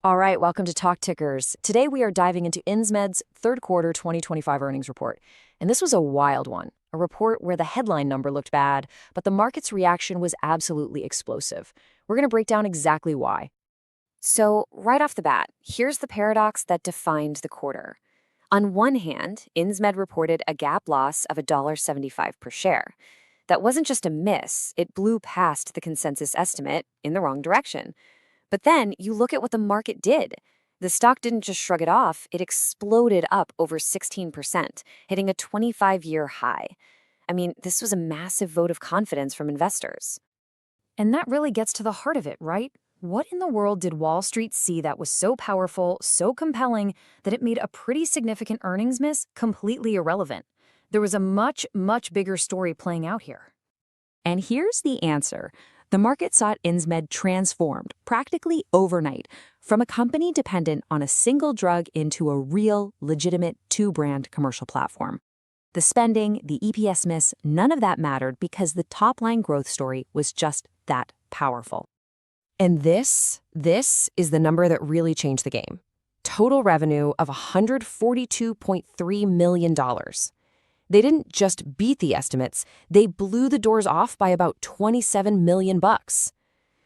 All right, welcome to Talk Tickers. Today we are diving into Insmed's third quarter 2025 earnings report. And this was a wild one, a report where the headline number looked bad, but the market's reaction was absolutely explosive. We're going to break down exactly why. So, right off the bat, here's the paradox that defined the quarter. On one hand, Insmed reported a GAAP loss of $1.75 per share. That wasn't just a miss, it blew past the consensus estimate in the wrong direction. But then you look at what the market did. The stock didn't just shrug it off, it exploded up over 16%, hitting a 25-year high. I mean, this was a massive vote of confidence from investors. And that really gets to the heart of it, right? What in the world did Wall Street see that was so powerful, so compelling, that it made a pretty significant earnings miss completely irrelevant? There was a much, much bigger story playing out here. And here's the answer. The market saw Insmed transformed, practically overnight, from a company dependent on a single drug into a real, legitimate two-brand commercial platform. The spending, the EPS miss, none of that mattered because the top-line growth story was just that powerful. And this is the number that really changed the game. Total revenue of $142.3 million. They didn't just beat the estimates, they blew the doors off by about $27 million.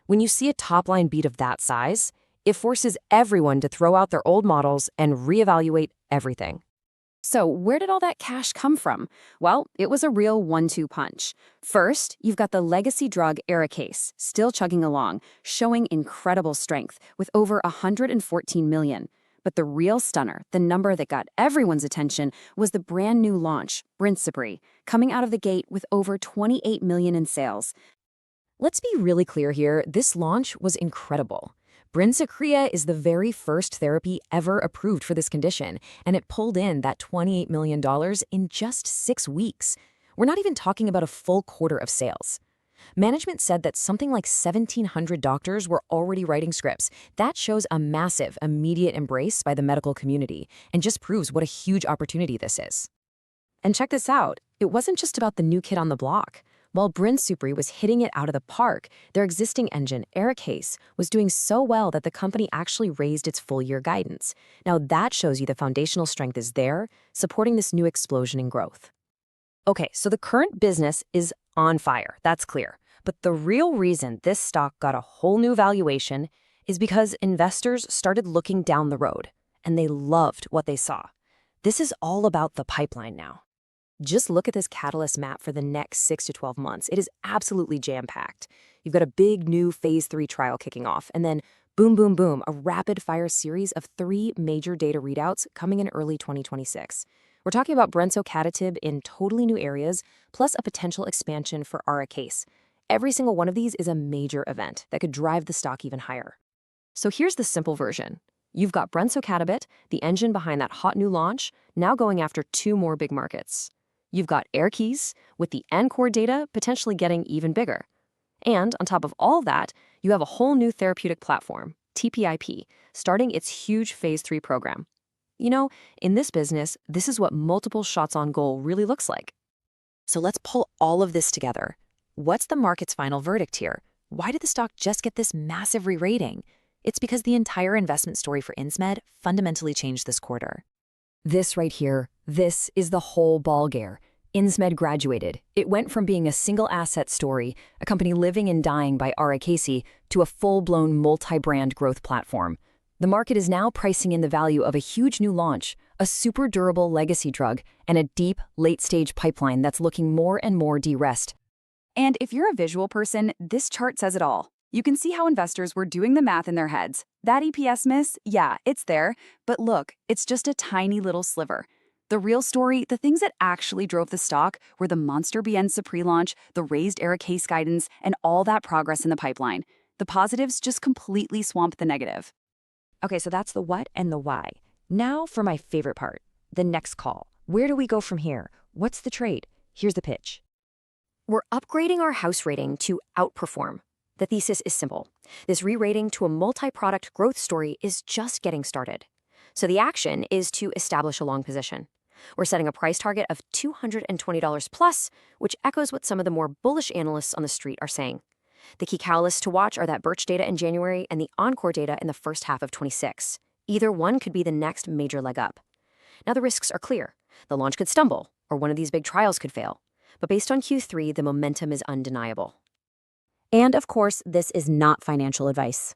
When you see a top-line beat of that size, it forces everyone to throw out their old models and reevaluate everything. So where did all that cash come from? Well, it was a real 1-2 punch. First, you've got the legacy drug ARIKAYCE still chugging along, showing incredible strength with over $114 million. But the real stunner, the number that got everyone's attention, was the brand new launch, BRINSUPRI, coming out of the gate with over $28 million in sales. Let's be really clear here, this launch was incredible. BRINSUPRI is the very first therapy ever approved for this condition, and it pulled in that $28 million in just 6 weeks. We're not even talking about a full quarter of sales. Management said that something like 1,700 doctors were already writing scripts. That shows a massive, immediate embrace by the medical community and just proves what a huge opportunity this is. And check this out. It wasn't just about the new kid on the block. While BRINSUPRI was hitting it out of the park, their existing engine, ARIKAYCE, was doing so well that the company actually raised its full-year guidance. Now that shows you the foundational strength is there, supporting this new explosion in growth. Okay, so the current business is on fire, that's clear. But the real reason this stock got a whole new valuation is because investors started looking down the road, and they loved what they saw. This is all about the pipeline now. Just look at this catalyst map for the next 6 to 12 months. It is absolutely jam-packed. You've got a big new Phase 3 trial kicking off, and then boom, boom, boom, a rapid-fire series of 3 major data readouts coming in early 2026. We're talking about brensocatib in totally new areas, plus a potential expansion for ARIKAYCE. Every single one of these is a major event that could drive the stock even higher. So here's the simple version. You've got brensocatib, the engine behind that hot new launch, now going after 2 more big markets. You've got ARIKAYCE, with the ENCORE data potentially getting even bigger. And on top of all that, you have a whole new therapeutic platform, TPIP, starting its huge Phase 3 program. You know, in this business, this is what multiple shots on goal really looks like. So let's pull all of this together. What's the market's final verdict here? Why did the stock just get this massive re-rating? It's because the entire investment story for Insmed fundamentally changed this quarter. This right here, this is the whole ballgame. Insmed graduated. It went from being a single asset story, a company living and dying by ARIKAYCE, to a full-blown multi-brand growth platform. The market is now pricing in the value of a huge new launch, a super durable legacy drug, and a deep, late-stage pipeline that's looking more and more de-risked. And if you're a visual person, this chart says it all. You can see how investors were doing the math in their heads. That EPS miss, yeah, it's there, but look, it's just a tiny little sliver. The real story, the things that actually drove the stock, were the monster BRINSUPRI launch, the raised ARIKAYCE guidance, and all that progress in the pipeline. The positives just completely swamped the negative. Okay, so that's the what and the why. Now for my favorite part, the next call. Where do we go from here? What's the trade? Here's the pitch. We're upgrading our house rating to outperform. The thesis is simple. This re-rating to a multi-product growth story is just getting started. So the action is to establish a long position. We're setting a price target of $220 plus, which echoes what some of the more bullish analysts on the street are saying. The key catalysts to watch are that BiRCh data in January and the ENCORE data in the first half of 26. Either one could be the next major leg up. Now the risks are clear. The launch could stumble, or one of these big trials could fail. But based on Q3, the momentum is undeniable. And of course, this is not financial advice.